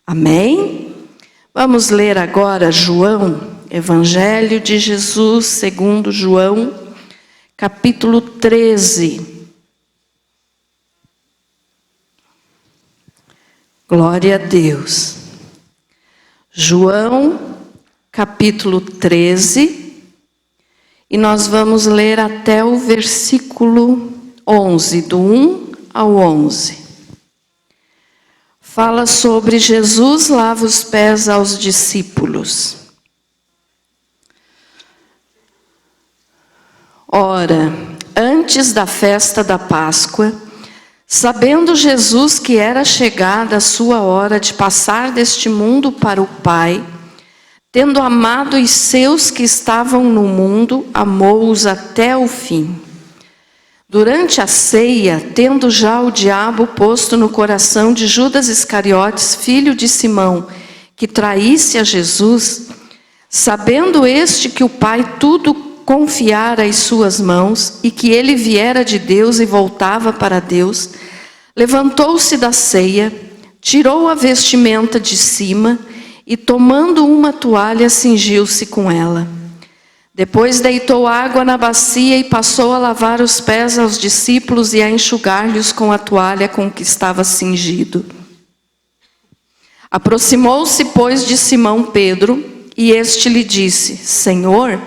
Amém? Vamos ler agora João, Evangelho de Jesus segundo João, capítulo 13. Glória a Deus. João, capítulo 13, e nós vamos ler até o versículo 11, do 1 ao 11. Fala sobre Jesus lava os pés aos discípulos. Ora, antes da festa da Páscoa, sabendo Jesus que era chegada a sua hora de passar deste mundo para o Pai, tendo amado os seus que estavam no mundo, amou-os até o fim. Durante a ceia, tendo já o diabo posto no coração de Judas Iscariotes, filho de Simão, que traísse a Jesus, sabendo este que o Pai tudo confiara às suas mãos e que ele viera de Deus e voltava para Deus, levantou-se da ceia, tirou a vestimenta de cima e, tomando uma toalha, cingiu-se com ela. Depois deitou água na bacia e passou a lavar os pés aos discípulos e a enxugar-lhes com a toalha com que estava cingido. Aproximou-se, pois, de Simão Pedro, e este lhe disse: Senhor,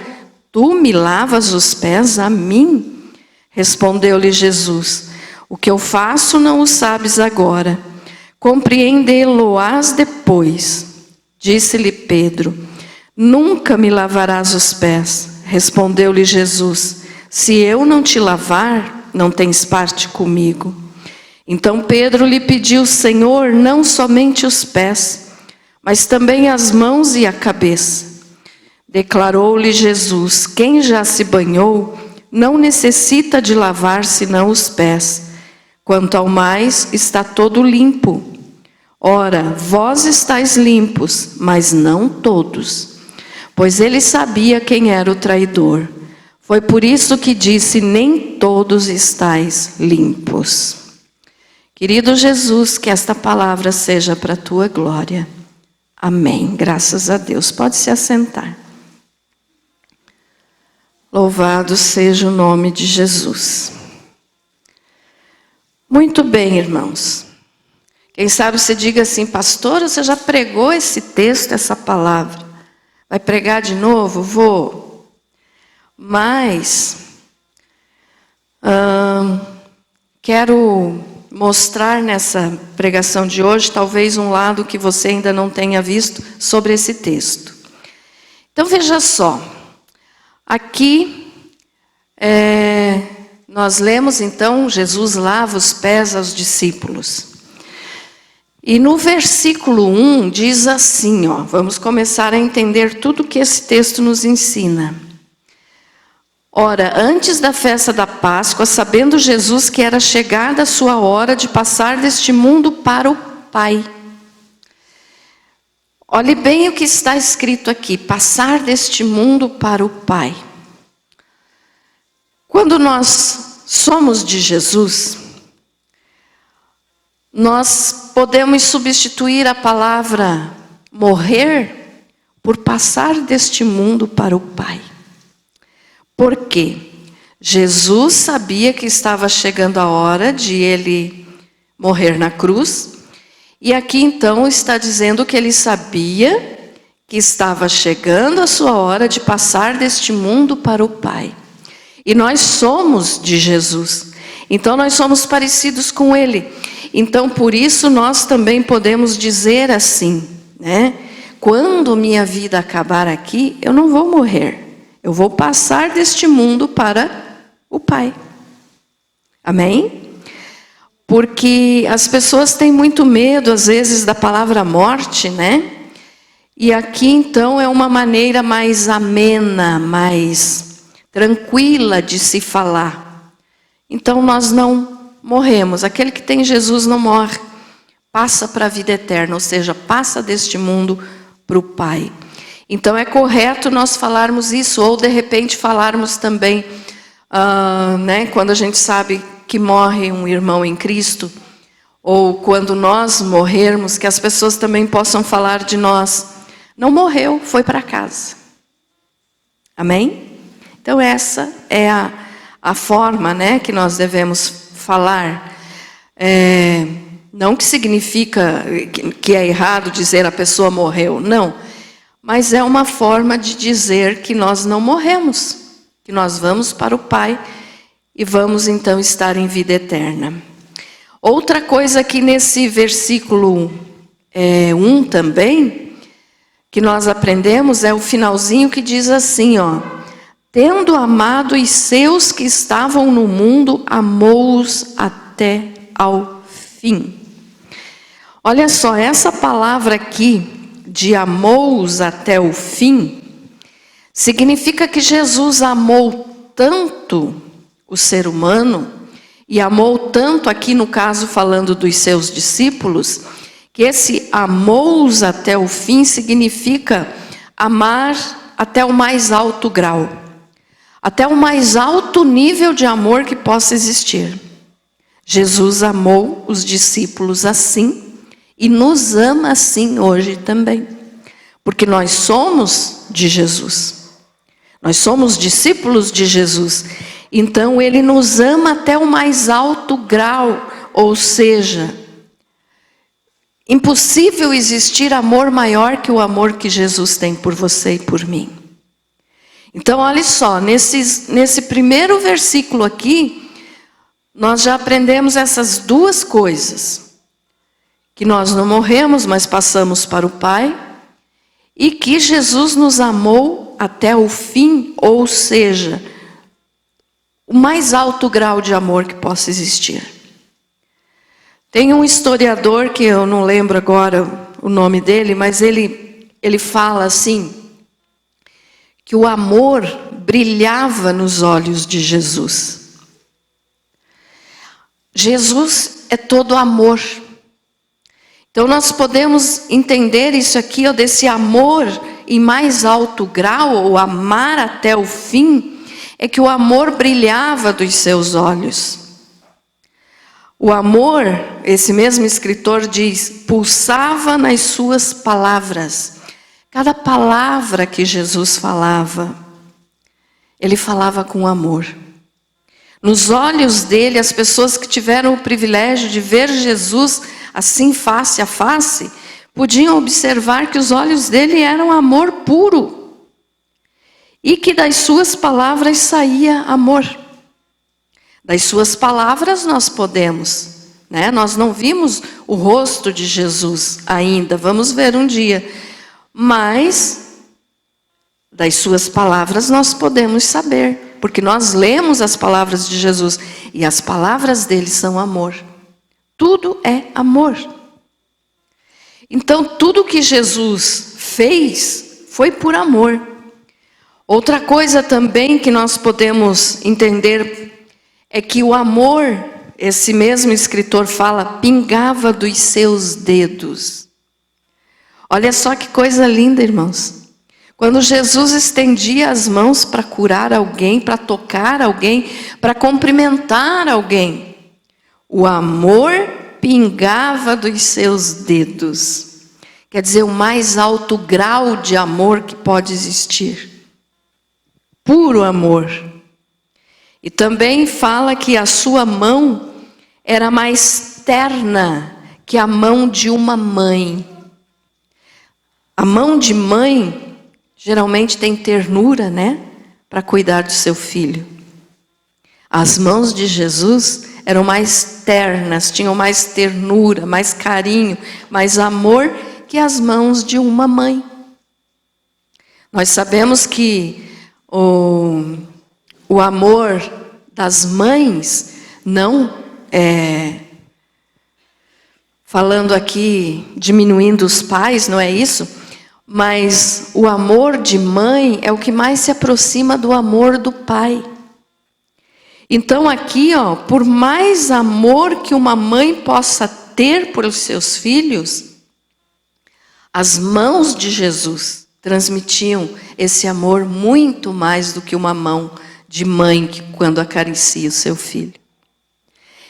tu me lavas os pés a mim? Respondeu-lhe Jesus: o que eu faço não o sabes agora, compreendê-lo-ás depois. Disse-lhe Pedro: nunca me lavarás os pés. Respondeu-lhe Jesus: se eu não te lavar, não tens parte comigo. Então Pedro lhe pediu: Senhor, não somente os pés, mas também as mãos e a cabeça. Declarou-lhe Jesus: quem já se banhou não necessita de lavar senão os pés. Quanto ao mais, está todo limpo. Ora, vós estáis limpos, mas não todos. Pois ele sabia quem era o traidor. Foi por isso que disse: nem todos estáis limpos. Querido Jesus, que esta palavra seja para a tua glória. Amém. Graças a Deus. Pode se assentar. Louvado seja o nome de Jesus. Muito bem, irmãos. Quem sabe você diga assim: pastora, você já pregou esse texto, essa palavra? Vai pregar de novo? Vou. Mas quero mostrar nessa pregação de hoje talvez um lado que você ainda não tenha visto sobre esse texto. Então veja só. Aqui nós lemos então: Jesus lava os pés aos discípulos. E no versículo 1 diz assim, vamos começar a entender tudo que esse texto nos ensina. Ora, antes da festa da Páscoa, sabendo Jesus que era chegada a sua hora de passar deste mundo para o Pai. Olhe bem o que está escrito aqui: passar deste mundo para o Pai. Quando nós somos de Jesus, nós podemos substituir a palavra morrer por passar deste mundo para o Pai. Por quê? Jesus sabia que estava chegando a hora de ele morrer na cruz. E aqui então está dizendo que ele sabia que estava chegando a sua hora de passar deste mundo para o Pai. E nós somos de Jesus. Então nós somos parecidos com ele. Então por isso nós também podemos dizer assim, né? Quando minha vida acabar aqui, eu não vou morrer. Eu vou passar deste mundo para o Pai. Amém? Porque as pessoas têm muito medo, às vezes, da palavra morte, né? E aqui, então, é uma maneira mais amena, mais tranquila de se falar. Então, nós não morremos. Aquele que tem Jesus não morre. Passa para a vida eterna, ou seja, passa deste mundo para o Pai. Então, é correto nós falarmos isso, ou de repente falarmos também, né, quando a gente sabe que morre um irmão em Cristo, ou quando nós morrermos, que as pessoas também possam falar de nós: não morreu, foi para casa. Amém? Então essa é a forma, né, que nós devemos falar. Não que significa que é errado dizer a pessoa morreu, não. Mas é uma forma de dizer que nós não morremos, que nós vamos para o Pai e vamos então estar em vida eterna. Outra coisa que nesse versículo 1 também, que nós aprendemos, é o finalzinho que diz assim, ó: tendo amado os seus que estavam no mundo, amou-os até ao fim. Olha só, essa palavra aqui, de amou-os até o fim, significa que Jesus amou tanto o ser humano, e amou tanto, aqui no caso falando dos seus discípulos, que esse amou-os até o fim significa amar até o mais alto grau, até o mais alto nível de amor que possa existir. Jesus amou os discípulos assim, e nos ama assim hoje também. Porque nós somos de Jesus. Nós somos discípulos de Jesus. Então Ele nos ama até o mais alto grau. Ou seja, impossível existir amor maior que o amor que Jesus tem por você e por mim. Então olha só, nesse primeiro versículo aqui, nós já aprendemos essas duas coisas. Que nós não morremos, mas passamos para o Pai, e que Jesus nos amou até o fim, ou seja, o mais alto grau de amor que possa existir. Tem um historiador, que eu não lembro agora o nome dele, mas ele fala assim, que o amor brilhava nos olhos de Jesus. Jesus é todo amor. Então nós podemos entender isso aqui, ó, desse amor em mais alto grau, ou amar até o fim, é que o amor brilhava dos seus olhos. O amor, esse mesmo escritor diz, pulsava nas suas palavras. Cada palavra que Jesus falava, ele falava com amor. Nos olhos dele, as pessoas que tiveram o privilégio de ver Jesus assim face a face, podiam observar que os olhos dele eram amor puro. E que das suas palavras saía amor. Das suas palavras nós podemos, né? Nós não vimos o rosto de Jesus ainda, vamos ver um dia. Mas das suas palavras nós podemos saber, porque nós lemos as palavras de Jesus e as palavras dele são amor. Tudo é amor. Então, tudo que Jesus fez foi por amor. Outra coisa também que nós podemos entender é que o amor, esse mesmo escritor fala, pingava dos seus dedos. Olha só que coisa linda, irmãos. Quando Jesus estendia as mãos para curar alguém, para tocar alguém, para cumprimentar alguém, o amor pingava dos seus dedos. Quer dizer, o mais alto grau de amor que pode existir. Puro amor. E também fala que a sua mão era mais terna que a mão de uma mãe. A mão de mãe geralmente tem ternura, né? Para cuidar do seu filho. As mãos de Jesus eram mais ternas, tinham mais ternura, mais carinho, mais amor que as mãos de uma mãe. Nós sabemos que o amor das mães, não falando aqui, diminuindo os pais, não é isso? Mas o amor de mãe é o que mais se aproxima do amor do pai. Então aqui, ó, por mais amor que uma mãe possa ter por os seus filhos, as mãos de Jesus transmitiam esse amor muito mais do que uma mão de mãe que quando acaricia o seu filho.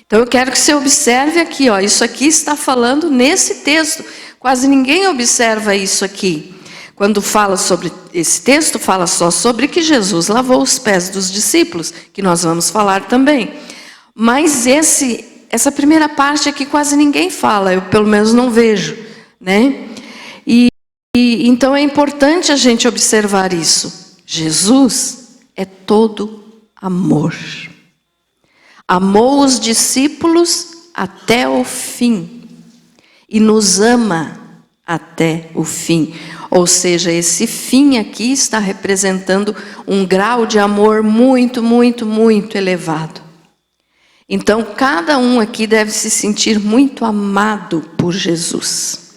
Então eu quero que você observe aqui, ó, isso aqui está falando nesse texto. Quase ninguém observa isso aqui. Quando fala sobre esse texto, fala só sobre que Jesus lavou os pés dos discípulos, que nós vamos falar também. Mas essa primeira parte aqui quase ninguém fala, eu pelo menos não vejo, né? Então é importante a gente observar isso. Jesus é todo amor. Amou os discípulos até o fim e nos ama até o fim. Ou seja, esse fim aqui está representando um grau de amor muito, muito, muito elevado. Então, cada um aqui deve se sentir muito amado por Jesus.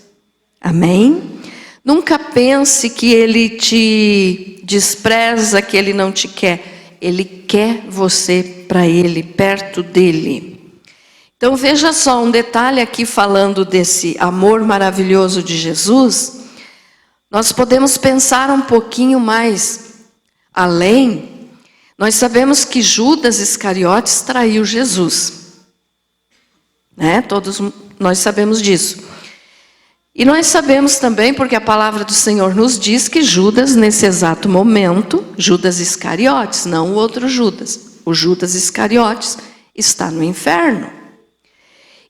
Amém? Nunca pense que Ele te despreza, que Ele não te quer. Ele quer você para Ele, perto dEle. Então, veja só um detalhe aqui falando desse amor maravilhoso de Jesus. Nós podemos pensar um pouquinho mais além. Nós sabemos que Judas Iscariotes traiu Jesus, né? Todos nós sabemos disso. E nós sabemos também, porque a palavra do Senhor nos diz que Judas, nesse exato momento, Judas Iscariotes, não o outro Judas, o Judas Iscariotes está no inferno.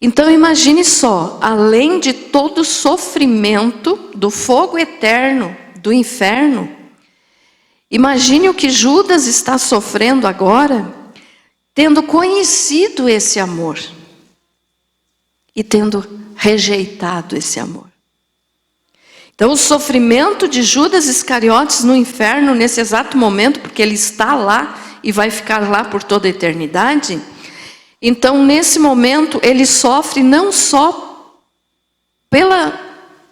Então imagine só, além de todo o sofrimento do fogo eterno do inferno, imagine o que Judas está sofrendo agora, tendo conhecido esse amor e tendo rejeitado esse amor. Então o sofrimento de Judas Iscariotes no inferno, nesse exato momento, porque ele está lá e vai ficar lá por toda a eternidade. Então nesse momento ele sofre não só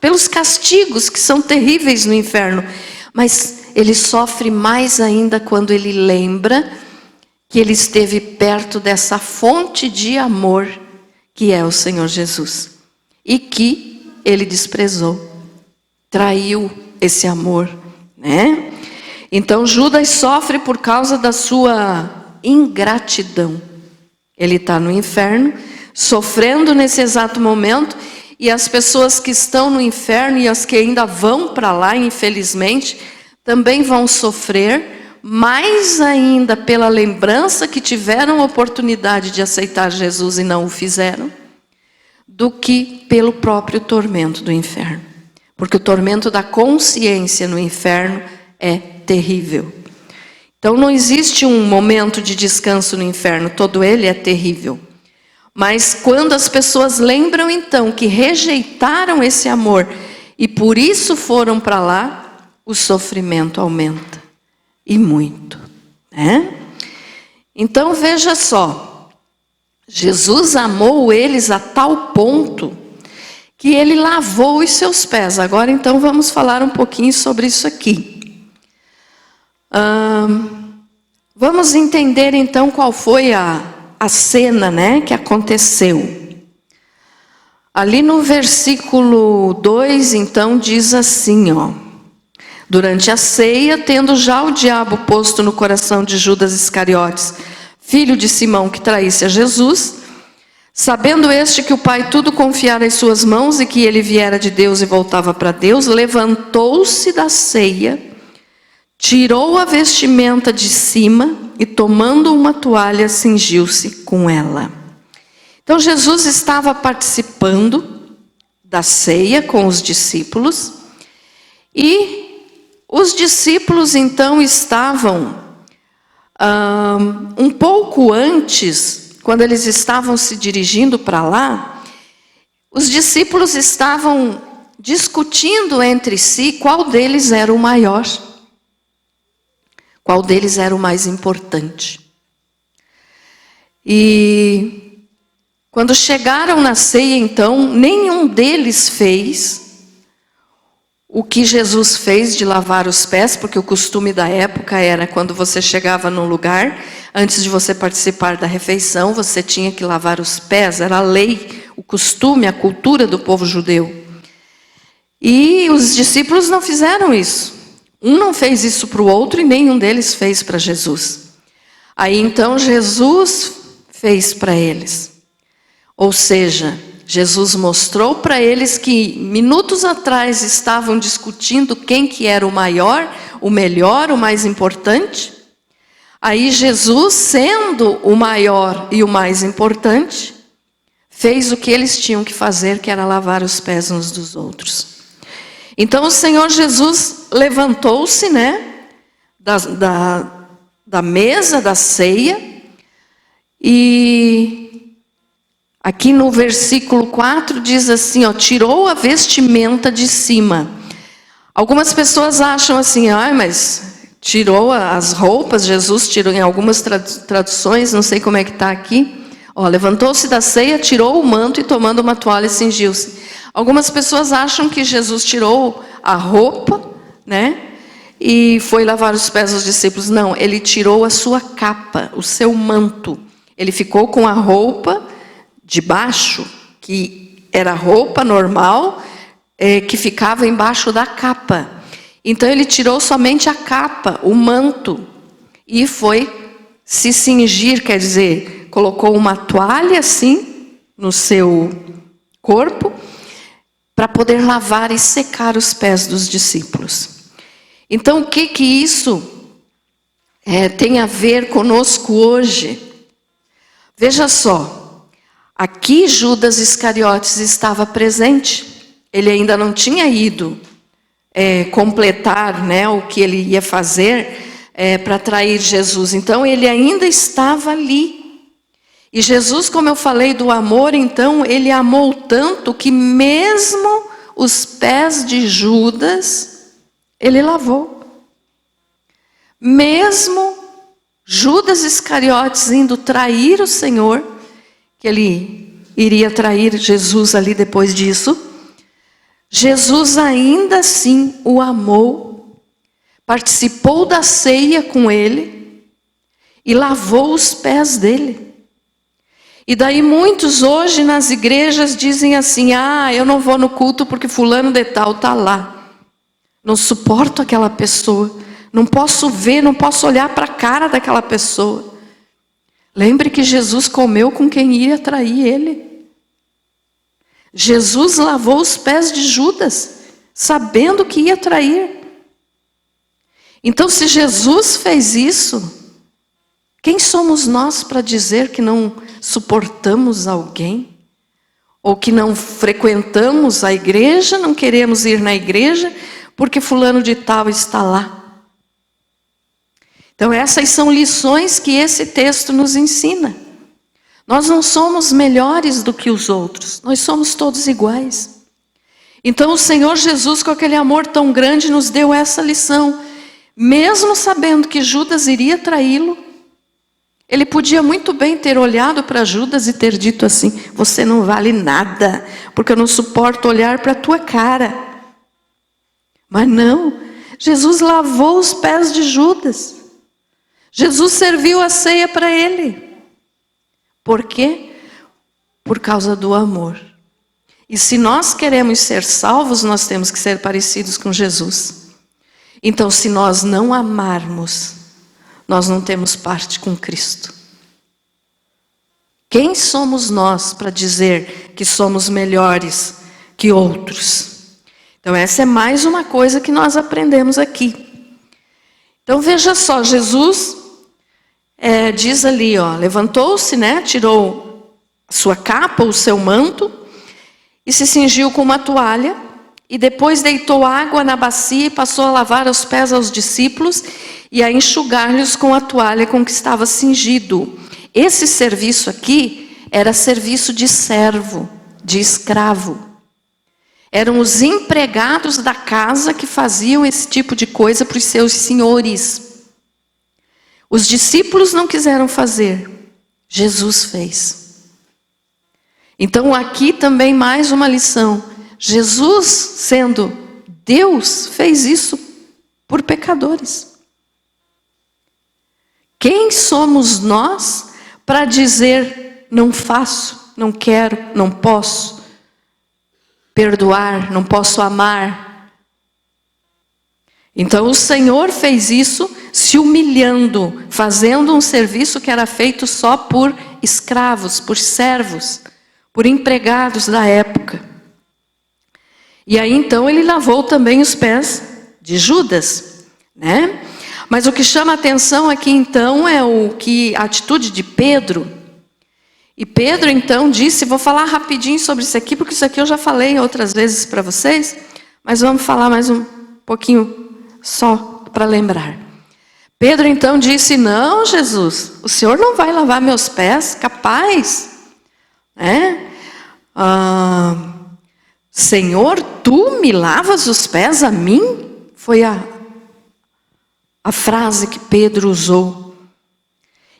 pelos castigos que são terríveis no inferno, mas ele sofre mais ainda quando ele lembra que ele esteve perto dessa fonte de amor que é o Senhor Jesus. E que ele desprezou, traiu esse amor, né? Então Judas sofre por causa da sua ingratidão. Ele está no inferno, sofrendo nesse exato momento, e as pessoas que estão no inferno e as que ainda vão para lá, infelizmente, também vão sofrer, mais ainda pela lembrança que tiveram a oportunidade de aceitar Jesus e não o fizeram, do que pelo próprio tormento do inferno. Porque o tormento da consciência no inferno é terrível. Então não existe um momento de descanso no inferno, todo ele é terrível. Mas quando as pessoas lembram então que rejeitaram esse amor e por isso foram para lá, o sofrimento aumenta. E muito, né? Então veja só, Jesus amou eles a tal ponto que ele lavou os seus pés. Agora então vamos falar um pouquinho sobre isso aqui. Vamos entender então qual foi a cena, né, que aconteceu. Ali no versículo 2, então, diz assim, ó. Durante a ceia, tendo já o diabo posto no coração de Judas Iscariotes, filho de Simão, que traísse a Jesus, sabendo este que o Pai tudo confiara em suas mãos e que ele viera de Deus e voltava para Deus, levantou-se da ceia, tirou a vestimenta de cima e tomando uma toalha, cingiu-se com ela. Então Jesus estava participando da ceia com os discípulos e os discípulos então estavam um pouco antes, quando eles estavam se dirigindo para lá, os discípulos estavam discutindo entre si qual deles era o maior. Qual deles era o mais importante. E quando chegaram na ceia, então, nenhum deles fez o que Jesus fez de lavar os pés, porque o costume da época era quando você chegava num lugar, antes de você participar da refeição, você tinha que lavar os pés, era a lei, o costume, a cultura do povo judeu. E os discípulos não fizeram isso. Um não fez isso para o outro e nenhum deles fez para Jesus. Aí então Jesus fez para eles. Ou seja, Jesus mostrou para eles que minutos atrás estavam discutindo quem que era o maior, o melhor, o mais importante. Aí Jesus, sendo o maior e o mais importante, fez o que eles tinham que fazer, que era lavar os pés uns dos outros. Então o Senhor Jesus levantou-se, né, da mesa da ceia, e aqui no versículo 4 diz assim, ó, tirou a vestimenta de cima. Algumas pessoas acham assim, mas tirou as roupas, Jesus tirou em algumas traduções, não sei como é que está aqui. Ó, levantou-se da ceia, tirou o manto e tomando uma toalha cingiu-se. Algumas pessoas acham que Jesus tirou a roupa, né, e foi lavar os pés dos discípulos. Não, ele tirou a sua capa, o seu manto. Ele ficou com a roupa de baixo, que era roupa normal, que ficava embaixo da capa. Então ele tirou somente a capa, o manto, e foi se cingir, quer dizer, colocou uma toalha assim no seu corpo, para poder lavar e secar os pés dos discípulos. Então o que isso tem a ver conosco hoje? Veja só, aqui Judas Iscariotes estava presente, ele ainda não tinha ido completar, né, o que ele ia fazer para trair Jesus. Então ele ainda estava ali. E Jesus, como eu falei do amor, então ele amou tanto que mesmo os pés de Judas, ele lavou. Mesmo Judas Iscariotes indo trair o Senhor, que ele iria trair Jesus ali depois disso, Jesus ainda assim o amou, participou da ceia com ele e lavou os pés dele. E daí muitos hoje nas igrejas dizem assim, eu não vou no culto porque fulano de tal está lá. Não suporto aquela pessoa, não posso ver, não posso olhar para a cara daquela pessoa. Lembre que Jesus comeu com quem ia trair ele. Jesus lavou os pés de Judas, sabendo que ia trair. Então se Jesus fez isso, quem somos nós para dizer que não suportamos alguém? Ou que não frequentamos a igreja, não queremos ir na igreja, porque fulano de tal está lá. Então essas são lições que esse texto nos ensina. Nós não somos melhores do que os outros, nós somos todos iguais. Então o Senhor Jesus, com aquele amor tão grande, nos deu essa lição. Mesmo sabendo que Judas iria traí-lo, ele podia muito bem ter olhado para Judas e ter dito assim, você não vale nada, porque eu não suporto olhar para a tua cara. Mas não, Jesus lavou os pés de Judas. Jesus serviu a ceia para ele. Por quê? Por causa do amor. E se nós queremos ser salvos, nós temos que ser parecidos com Jesus. Então, se nós não amarmos, nós não temos parte com Cristo. Quem somos nós para dizer que somos melhores que outros? Então essa é mais uma coisa que nós aprendemos aqui. Então veja só, Jesus diz ali, levantou-se, né, tirou a sua capa, o seu manto, e se cingiu com uma toalha, e depois deitou água na bacia e passou a lavar os pés aos discípulos e a enxugar-lhes com a toalha com que estava cingido. Esse serviço aqui era serviço de servo, de escravo. Eram os empregados da casa que faziam esse tipo de coisa para os seus senhores. Os discípulos não quiseram fazer, Jesus fez. Então aqui também mais uma lição. Jesus, sendo Deus, fez isso por pecadores. Quem somos nós para dizer não faço, não quero, não posso perdoar, não posso amar? Então o Senhor fez isso se humilhando, fazendo um serviço que era feito só por escravos, por servos, por empregados da época. E aí então ele lavou também os pés de Judas, né? Mas o que chama a atenção aqui então é a atitude de Pedro. E Pedro então disse, vou falar rapidinho sobre isso aqui, porque isso aqui eu já falei outras vezes para vocês, mas vamos falar mais um pouquinho só para lembrar. Pedro então disse, não, Jesus, o Senhor não vai lavar meus pés, capaz, né? Senhor, tu me lavas os pés a mim? Foi a frase que Pedro usou.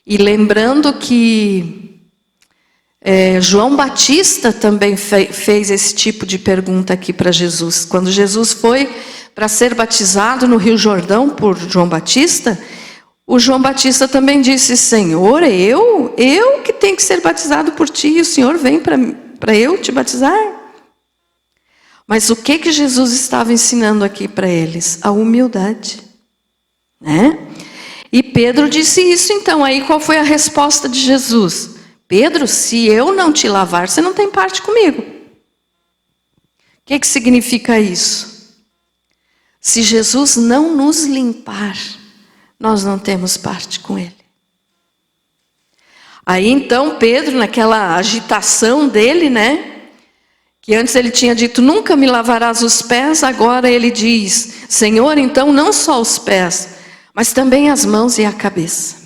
E lembrando que João Batista também fez esse tipo de pergunta aqui para Jesus. Quando Jesus foi para ser batizado no Rio Jordão por João Batista, o João Batista também disse, Senhor, eu que tenho que ser batizado por ti, e o Senhor vem para eu te batizar? Mas o que Jesus estava ensinando aqui para eles? A humildade, né? E Pedro disse isso então. Aí qual foi a resposta de Jesus? Pedro, se eu não te lavar, você não tem parte comigo. O que significa isso? Se Jesus não nos limpar, nós não temos parte com Ele. Aí então Pedro, naquela agitação dele, né? Que antes ele tinha dito, nunca me lavarás os pés, agora ele diz, Senhor, então não só os pés, mas também as mãos e a cabeça.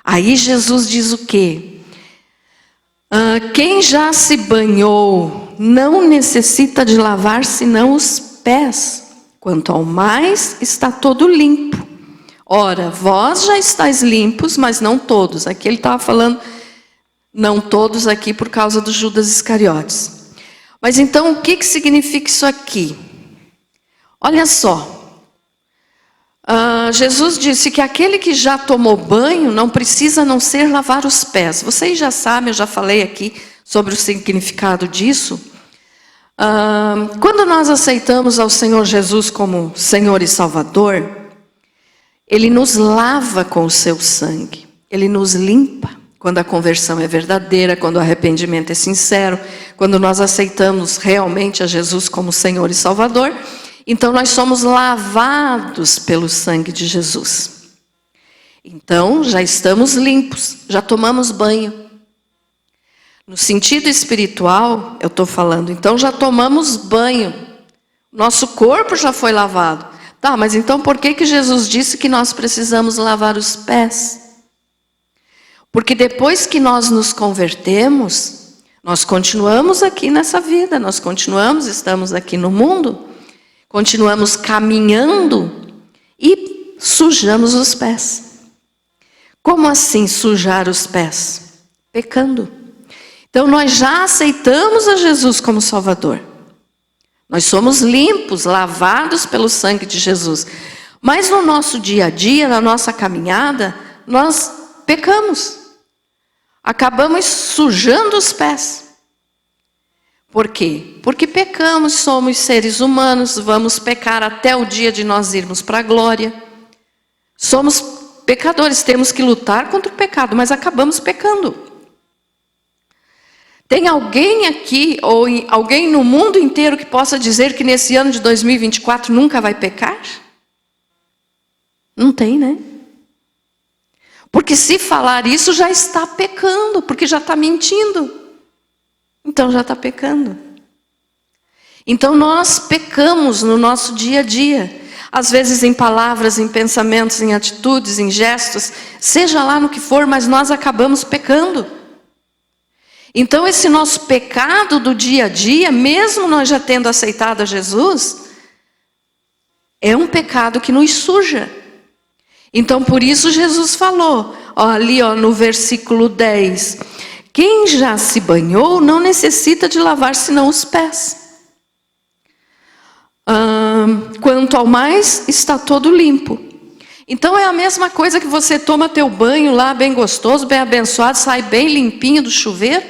Aí Jesus diz o quê? Quem já se banhou não necessita de lavar senão os pés, quanto ao mais está todo limpo. Ora, vós já estáis limpos, mas não todos. Aqui ele estava falando, não todos aqui por causa do Judas Iscariotes. Mas então o que significa isso aqui? Olha só. Jesus disse que aquele que já tomou banho não precisa a não ser lavar os pés. Vocês já sabem, eu já falei aqui sobre o significado disso. Quando nós aceitamos ao Senhor Jesus como Senhor e Salvador, Ele nos lava com o seu sangue. Ele nos limpa quando a conversão é verdadeira, quando o arrependimento é sincero, quando nós aceitamos realmente a Jesus como Senhor e Salvador. Então nós somos lavados pelo sangue de Jesus. Então já estamos limpos, já tomamos banho. No sentido espiritual, eu estou falando, então já tomamos banho. Nosso corpo já foi lavado. Tá, mas então por que Jesus disse que nós precisamos lavar os pés? Porque depois que nós nos convertemos, nós continuamos aqui nessa vida, estamos aqui no mundo. Continuamos caminhando e sujamos os pés. Como assim sujar os pés? Pecando. Então nós já aceitamos a Jesus como Salvador. Nós somos limpos, lavados pelo sangue de Jesus. Mas no nosso dia a dia, na nossa caminhada, nós pecamos. Acabamos sujando os pés. Por quê? Porque pecamos, somos seres humanos, vamos pecar até o dia de nós irmos para a glória. Somos pecadores, temos que lutar contra o pecado, mas acabamos pecando. Tem alguém aqui, ou alguém no mundo inteiro que possa dizer que nesse ano de 2024 nunca vai pecar? Não tem, né? Porque se falar isso já está pecando, porque já está mentindo. Então já está pecando. Então nós pecamos no nosso dia a dia. Às vezes em palavras, em pensamentos, em atitudes, em gestos. Seja lá no que for, mas nós acabamos pecando. Então esse nosso pecado do dia a dia, mesmo nós já tendo aceitado a Jesus, é um pecado que nos suja. Então por isso Jesus falou, ali no versículo 10... Quem já se banhou não necessita de lavar senão os pés. Quanto ao mais, está todo limpo. Então é a mesma coisa que você toma teu banho lá bem gostoso, bem abençoado, sai bem limpinho do chuveiro,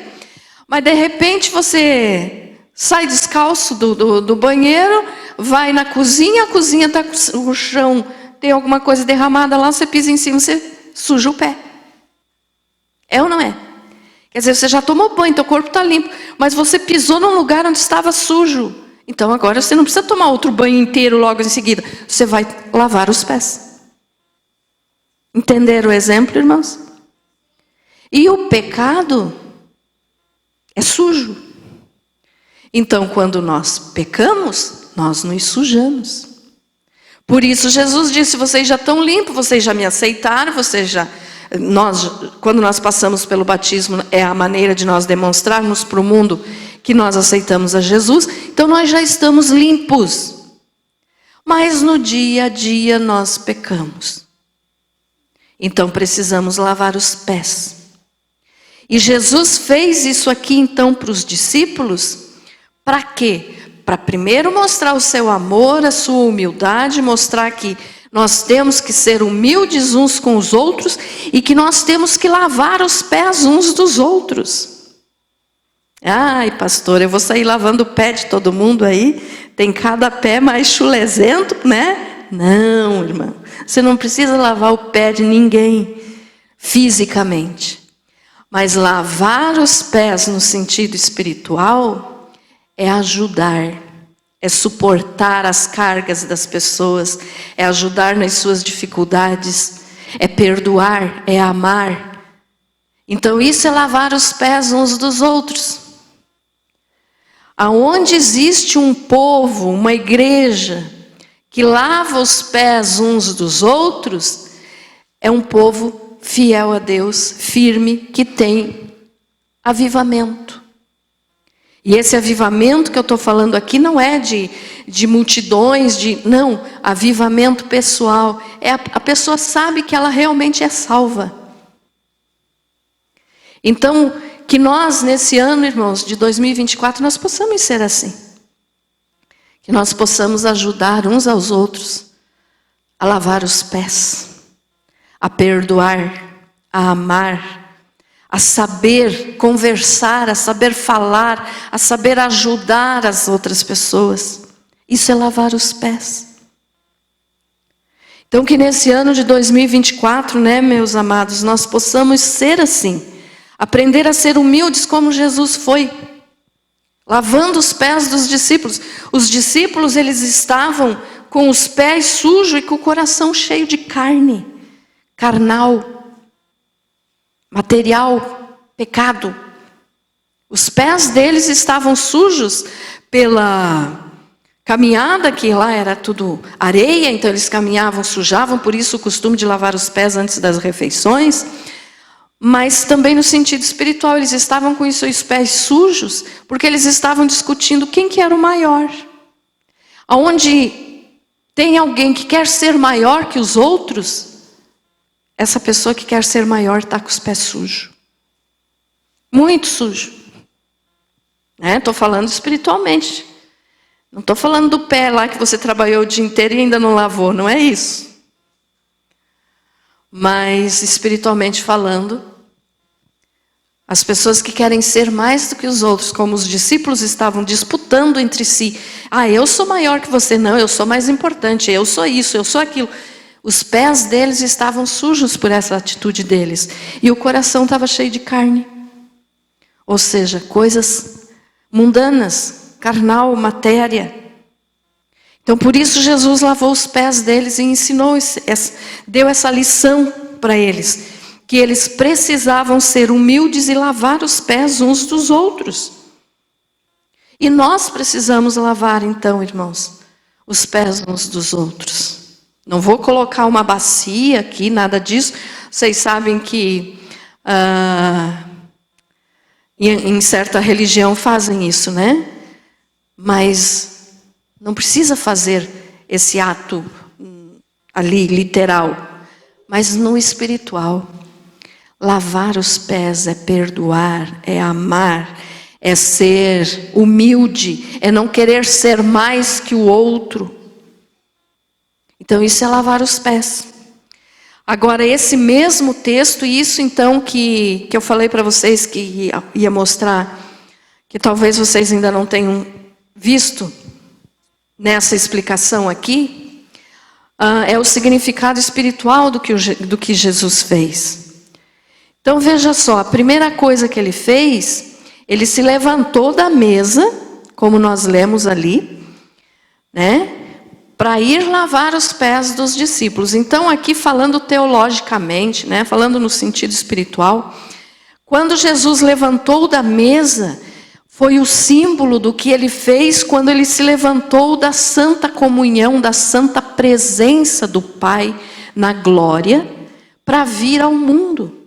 mas de repente você sai descalço do banheiro, vai na cozinha, a cozinha está com o chão, tem alguma coisa derramada lá, você pisa em cima, você suja o pé. É ou não é? Quer dizer, você já tomou banho, teu corpo está limpo, mas você pisou num lugar onde estava sujo. Então agora você não precisa tomar outro banho inteiro logo em seguida. Você vai lavar os pés. Entenderam o exemplo, irmãos? E o pecado é sujo. Então, quando nós pecamos, nós nos sujamos. Por isso Jesus disse, vocês já estão limpos, vocês já me aceitaram, quando nós passamos pelo batismo, é a maneira de nós demonstrarmos para o mundo que nós aceitamos a Jesus, então nós já estamos limpos. Mas no dia a dia nós pecamos. Então precisamos lavar os pés. E Jesus fez isso aqui então para os discípulos, para quê? Para primeiro mostrar o seu amor, a sua humildade, mostrar que nós temos que ser humildes uns com os outros e que nós temos que lavar os pés uns dos outros. Ai, pastor, eu vou sair lavando o pé de todo mundo aí? Tem cada pé mais chulezento, né? Não, irmão. Você não precisa lavar o pé de ninguém fisicamente. Mas lavar os pés no sentido espiritual é ajudar, é suportar as cargas das pessoas, é ajudar nas suas dificuldades, é perdoar, é amar. Então isso é lavar os pés uns dos outros. Aonde existe um povo, uma igreja, que lava os pés uns dos outros, é um povo fiel a Deus, firme, que tem avivamento. E esse avivamento que eu estou falando aqui não é de multidões, não, avivamento pessoal. A pessoa sabe que ela realmente é salva. Então, que nós nesse ano, irmãos, de 2024, nós possamos ser assim. Que nós possamos ajudar uns aos outros a lavar os pés, a perdoar, a amar, a saber conversar, a saber falar, a saber ajudar as outras pessoas. Isso é lavar os pés. Então que nesse ano de 2024, né, meus amados, nós possamos ser assim. Aprender a ser humildes como Jesus foi. Lavando os pés dos discípulos. Os discípulos, eles estavam com os pés sujos e com o coração cheio de carne. Carnal. Material, pecado. Os pés deles estavam sujos pela caminhada, que lá era tudo areia, então eles caminhavam, sujavam, por isso o costume de lavar os pés antes das refeições. Mas também no sentido espiritual, eles estavam com os seus pés sujos, porque eles estavam discutindo quem que era o maior. Aonde tem alguém que quer ser maior que os outros, essa pessoa que quer ser maior está com os pés sujos. Muito sujo. Estou falando espiritualmente. Não estou falando do pé lá que você trabalhou o dia inteiro e ainda não lavou. Não é isso. Mas espiritualmente falando, as pessoas que querem ser mais do que os outros, como os discípulos estavam disputando entre si. Eu sou maior que você. Não, eu sou mais importante. Eu sou isso, eu sou aquilo. Os pés deles estavam sujos por essa atitude deles. E o coração estava cheio de carne. Ou seja, coisas mundanas, carnal, matéria. Então por isso Jesus lavou os pés deles e ensinou, deu essa lição para eles. Que eles precisavam ser humildes e lavar os pés uns dos outros. E nós precisamos lavar então, irmãos, os pés uns dos outros. Não vou colocar uma bacia aqui, nada disso. Vocês sabem que em certa religião fazem isso, né? Mas não precisa fazer esse ato ali, literal. Mas no espiritual. Lavar os pés é perdoar, é amar, é ser humilde, é não querer ser mais que o outro. Então isso é lavar os pés. Agora esse mesmo texto, e isso então que eu falei para vocês que ia mostrar, que talvez vocês ainda não tenham visto nessa explicação aqui, é o significado espiritual do que Jesus fez. Então veja só, a primeira coisa que ele fez, ele se levantou da mesa, como nós lemos ali, né? Para ir lavar os pés dos discípulos. Então aqui falando teologicamente, né? Falando no sentido espiritual, quando Jesus levantou da mesa, foi o símbolo do que ele fez quando ele se levantou da santa comunhão, da santa presença do Pai na glória, para vir ao mundo.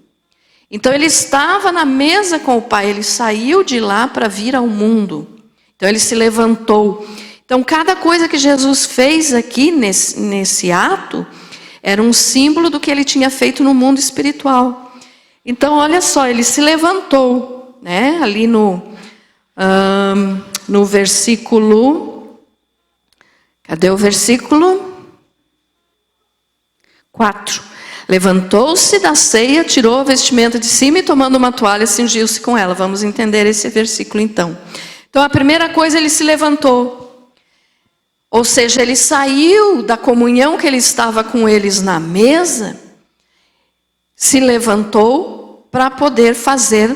Então ele estava na mesa com o Pai, ele saiu de lá para vir ao mundo. Então ele se levantou. Então cada coisa que Jesus fez aqui nesse ato, era um símbolo do que ele tinha feito no mundo espiritual. Então olha só, ele se levantou, né? Ali no versículo, cadê o versículo? 4. Levantou-se da ceia, tirou a vestimenta de cima e tomando uma toalha, cingiu-se com ela. Vamos entender esse versículo então. Então a primeira coisa, ele se levantou. Ou seja, ele saiu da comunhão que ele estava com eles na mesa, se levantou para poder fazer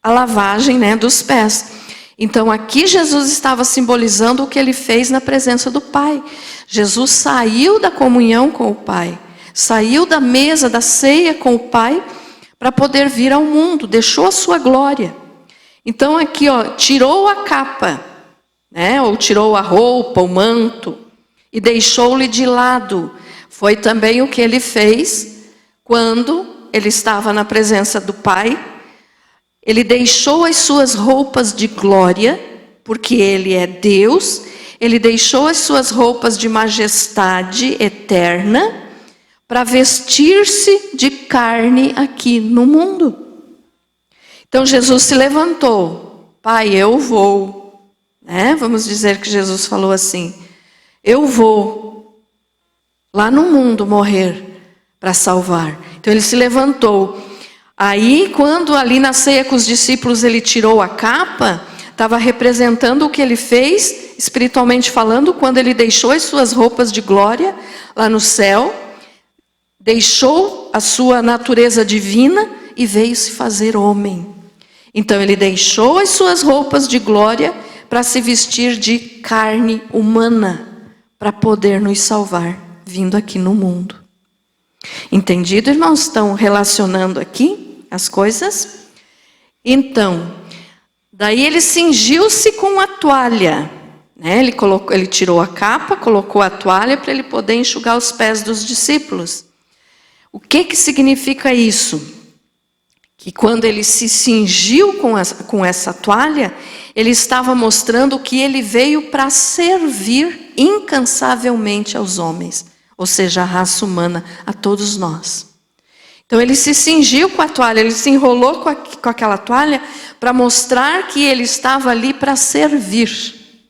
a lavagem, né, dos pés. Então aqui Jesus estava simbolizando o que ele fez na presença do Pai. Jesus saiu da comunhão com o Pai. Saiu da mesa, da ceia com o Pai, para poder vir ao mundo, deixou a sua glória. Então aqui, ó, tirou a capa, né, ou tirou a roupa, o manto, e deixou-lhe de lado. Foi também o que ele fez quando ele estava na presença do Pai. Ele deixou as suas roupas de glória, porque ele é Deus. Ele deixou as suas roupas de majestade eterna, para vestir-se de carne aqui no mundo. Então Jesus se levantou. Pai, eu vou. Né? Vamos dizer que Jesus falou assim. Eu vou lá no mundo morrer para salvar. Então ele se levantou. Aí quando ali na ceia com os discípulos ele tirou a capa, estava representando o que ele fez, espiritualmente falando, quando ele deixou as suas roupas de glória lá no céu. Deixou a sua natureza divina e veio se fazer homem. Então ele deixou as suas roupas de glória para se vestir de carne humana, para poder nos salvar, vindo aqui no mundo. Entendido, irmãos? Estão relacionando aqui as coisas? Então, daí ele cingiu-se com a toalha. Né? Ele tirou a capa, colocou a toalha para ele poder enxugar os pés dos discípulos. O que significa isso? Que quando ele se cingiu com essa toalha, ele estava mostrando que ele veio para servir incansavelmente aos homens, ou seja, a raça humana, a todos nós. Então ele se cingiu com a toalha, ele se enrolou com aquela toalha para mostrar que ele estava ali para servir.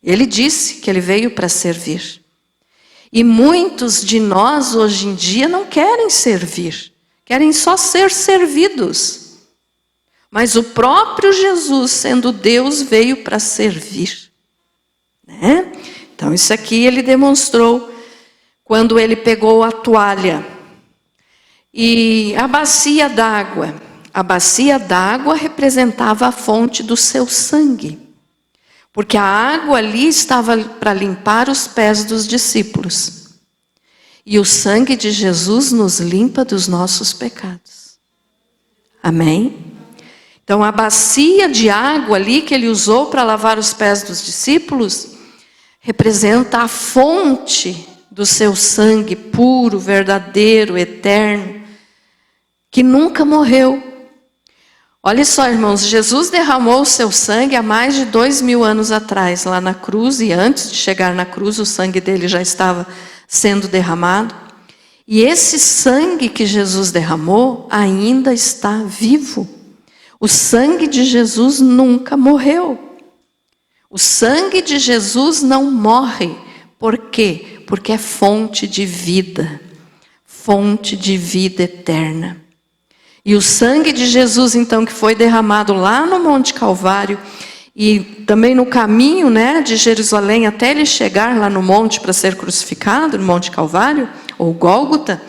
Ele disse que ele veio para servir. E muitos de nós hoje em dia não querem servir, querem só ser servidos. Mas o próprio Jesus, sendo Deus, veio para servir. Né? Então isso aqui ele demonstrou quando ele pegou a toalha. E a bacia d'água. A bacia d'água representava a fonte do seu sangue. Porque a água ali estava para limpar os pés dos discípulos. E o sangue de Jesus nos limpa dos nossos pecados. Amém? Então a bacia de água ali que ele usou para lavar os pés dos discípulos, representa a fonte do seu sangue puro, verdadeiro, eterno, que nunca morreu. Olha só, irmãos, Jesus derramou o seu sangue há mais de 2000 anos atrás, lá na cruz, e antes de chegar na cruz, o sangue dele já estava sendo derramado. E esse sangue que Jesus derramou ainda está vivo. O sangue de Jesus nunca morreu. O sangue de Jesus não morre. Por quê? Porque é fonte de vida eterna. E o sangue de Jesus, então, que foi derramado lá no Monte Calvário, e também no caminho, né, de Jerusalém até ele chegar lá no monte para ser crucificado, no Monte Calvário, ou Gólgota,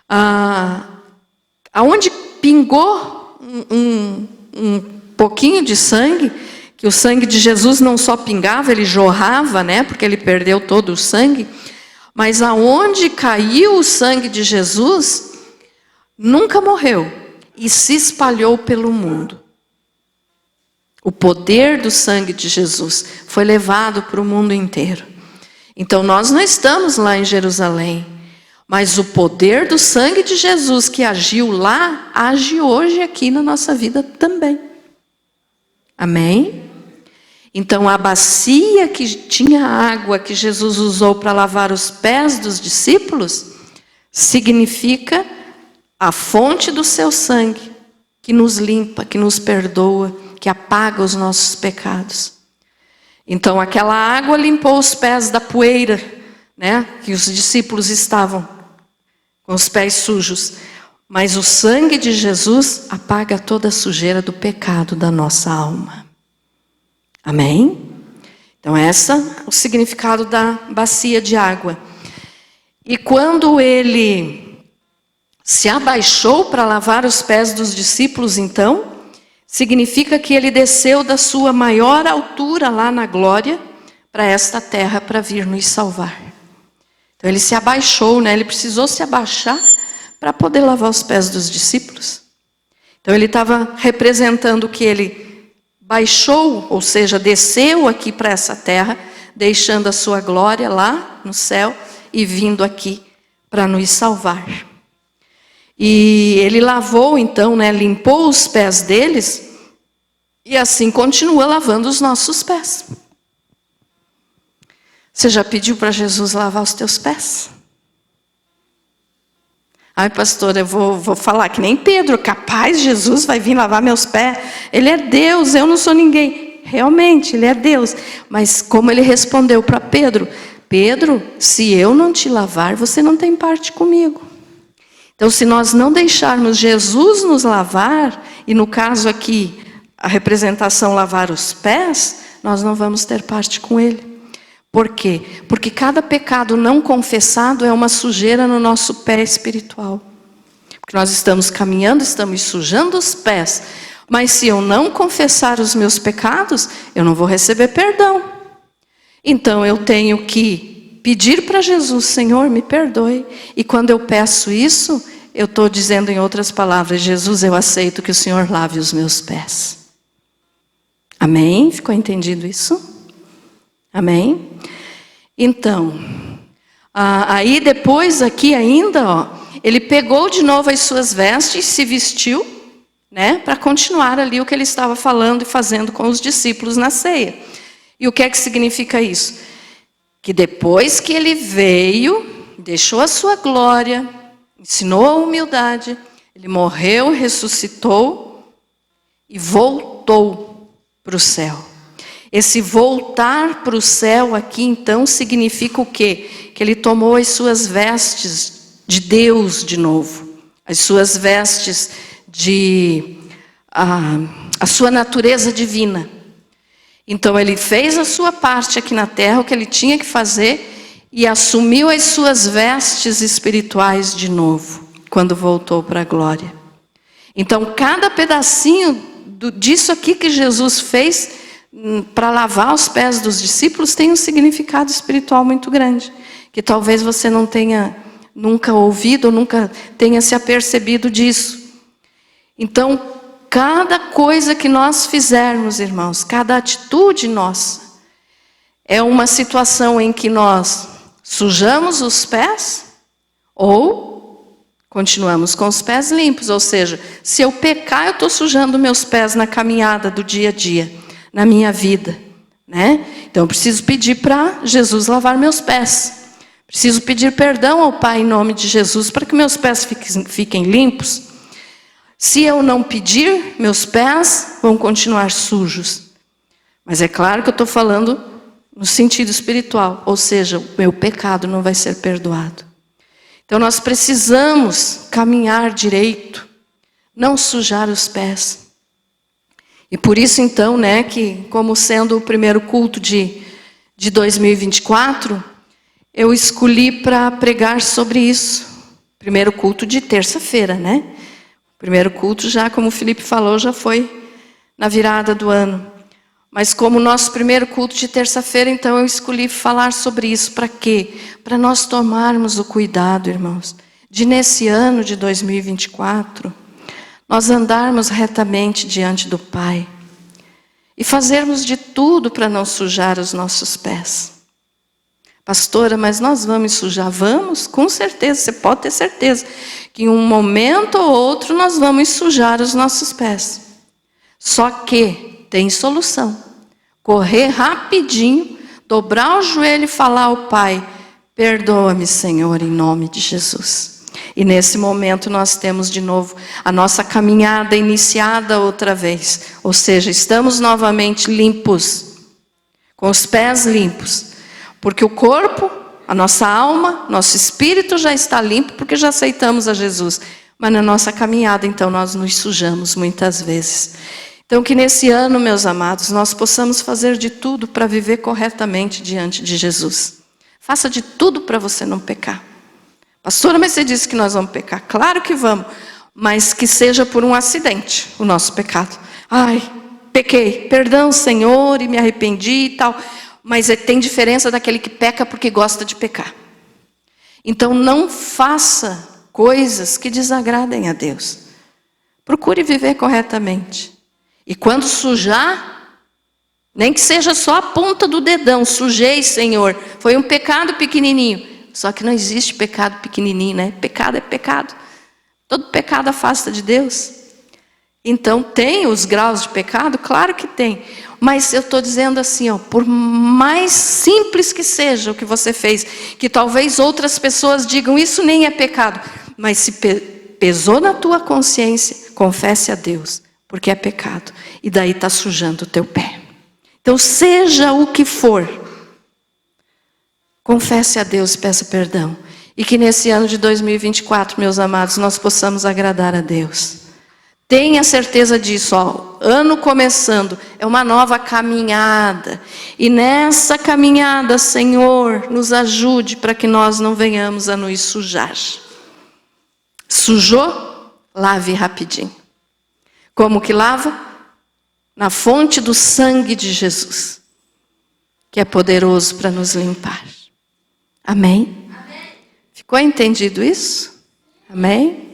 a Aonde pingou um pouquinho de sangue, que o sangue de Jesus não só pingava, ele jorrava, né? Porque ele perdeu todo o sangue. Mas aonde caiu o sangue de Jesus, nunca morreu e se espalhou pelo mundo. O poder do sangue de Jesus foi levado para o mundo inteiro. Então nós não estamos lá em Jerusalém, mas o poder do sangue de Jesus que agiu lá, age hoje aqui na nossa vida também. Amém? Então a bacia que tinha água que Jesus usou para lavar os pés dos discípulos, significa a fonte do seu sangue, que nos limpa, que nos perdoa, que apaga os nossos pecados. Então aquela água limpou os pés da poeira, né? Que os discípulos estavam com os pés sujos. Mas o sangue de Jesus apaga toda a sujeira do pecado da nossa alma. Amém? Então esse é o significado da bacia de água. E quando ele se abaixou para lavar os pés dos discípulos, então, significa que ele desceu da sua maior altura lá na glória para esta terra para vir nos salvar. Então ele se abaixou, né? Ele precisou se abaixar para poder lavar os pés dos discípulos. Então ele estava representando que ele baixou, ou seja, desceu aqui para essa terra, deixando a sua glória lá no céu e vindo aqui para nos salvar. E ele lavou então, né, limpou os pés deles e assim continua lavando os nossos pés. Você já pediu para Jesus lavar os teus pés? Ai, pastor, eu vou falar que nem Pedro, capaz Jesus vai vir lavar meus pés. Ele é Deus, eu não sou ninguém. Realmente, ele é Deus. Mas como ele respondeu para Pedro, Pedro, se eu não te lavar, você não tem parte comigo. Então, se nós não deixarmos Jesus nos lavar, e no caso aqui, a representação lavar os pés, nós não vamos ter parte com ele. Por quê? Porque cada pecado não confessado é uma sujeira no nosso pé espiritual. Porque nós estamos caminhando, estamos sujando os pés. Mas se eu não confessar os meus pecados, eu não vou receber perdão. Então eu tenho que pedir para Jesus, Senhor, me perdoe. E quando eu peço isso, eu estou dizendo em outras palavras, Jesus, eu aceito que o Senhor lave os meus pés. Amém? Ficou entendido isso? Amém? Então, aí depois aqui ainda, ó, ele pegou de novo as suas vestes, se vestiu, né, para continuar ali o que ele estava falando e fazendo com os discípulos na ceia. E o que é que significa isso? Que depois que ele veio, deixou a sua glória, ensinou a humildade, ele morreu, ressuscitou e voltou para o céu. Esse voltar para o céu aqui, então, significa o quê? Que ele tomou as suas vestes de Deus de novo. As suas vestes de... a sua natureza divina. Então, ele fez a sua parte aqui na terra, o que ele tinha que fazer, e assumiu as suas vestes espirituais de novo, quando voltou para a glória. Então, cada pedacinho disso aqui que Jesus fez para lavar os pés dos discípulos tem um significado espiritual muito grande, que talvez você não tenha nunca ouvido, ou nunca tenha se apercebido disso. Então, cada coisa que nós fizermos, irmãos, cada atitude nossa, é uma situação em que nós sujamos os pés, ou continuamos com os pés limpos. Ou seja, se eu pecar, eu estou sujando meus pés na caminhada do dia a dia, na minha vida, né? Então eu preciso pedir para Jesus lavar meus pés. Preciso pedir perdão ao Pai em nome de Jesus para que meus pés fiquem limpos. Se eu não pedir, meus pés vão continuar sujos. Mas é claro que eu estou falando no sentido espiritual, ou seja, o meu pecado não vai ser perdoado. Então nós precisamos caminhar direito, não sujar os pés. E por isso então, né, que como sendo o primeiro culto de 2024, eu escolhi para pregar sobre isso. Primeiro culto de terça-feira, né? Primeiro culto já, como o Felipe falou, já foi na virada do ano. Mas como nosso primeiro culto de terça-feira, então eu escolhi falar sobre isso. Para quê? Para nós tomarmos o cuidado, irmãos, de nesse ano de 2024, nós andarmos retamente diante do Pai e fazermos de tudo para não sujar os nossos pés. Pastora, mas nós vamos sujar? Vamos, com certeza, você pode ter certeza que em um momento ou outro nós vamos sujar os nossos pés. Só que tem solução. Correr rapidinho, dobrar o joelho e falar ao Pai: perdoa-me, Senhor, em nome de Jesus. E nesse momento nós temos de novo a nossa caminhada iniciada outra vez. Ou seja, estamos novamente limpos, com os pés limpos. Porque o corpo, a nossa alma, nosso espírito já está limpo porque já aceitamos a Jesus. Mas na nossa caminhada, então, nós nos sujamos muitas vezes. Então, que nesse ano, meus amados, nós possamos fazer de tudo para viver corretamente diante de Jesus. Faça de tudo para você não pecar. Pastora, mas você disse que nós vamos pecar. Claro que vamos, mas que seja por um acidente o nosso pecado. Ai, pequei, perdão, Senhor, e me arrependi e tal. Mas tem diferença daquele que peca porque gosta de pecar. Então não faça coisas que desagradem a Deus. Procure viver corretamente. E quando sujar, nem que seja só a ponta do dedão, sujei, Senhor. Foi um pecado pequenininho. Só que não existe pecado pequenininho, né? Pecado é pecado. Todo pecado afasta de Deus. Então tem os graus de pecado? Claro que tem. Mas eu estou dizendo assim, ó, por mais simples que seja o que você fez, que talvez outras pessoas digam, isso nem é pecado. Mas se pesou na tua consciência, confesse a Deus, porque é pecado. E daí está sujando o teu pé. Então seja o que for, confesse a Deus e peça perdão. E que nesse ano de 2024, meus amados, nós possamos agradar a Deus. Tenha certeza disso, ó, ano começando, é uma nova caminhada. E nessa caminhada, Senhor, nos ajude para que nós não venhamos a nos sujar. Sujou? Lave rapidinho. Como que lava? Na fonte do sangue de Jesus, que é poderoso para nos limpar. Amém? Amém. Ficou entendido isso? Amém?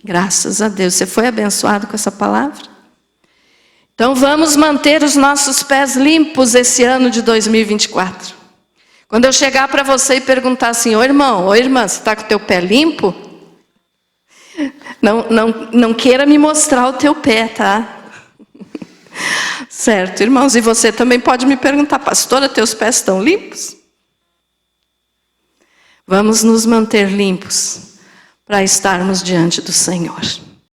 Graças a Deus. Você foi abençoado com essa palavra? Então vamos manter os nossos pés limpos esse ano de 2024. Quando eu chegar para você e perguntar assim, ô irmão, ô irmã, você está com o teu pé limpo? Não queira me mostrar o teu pé, tá? Certo, irmãos? E você também pode me perguntar, pastora, teus pés estão limpos? Vamos nos manter limpos para estarmos diante do Senhor.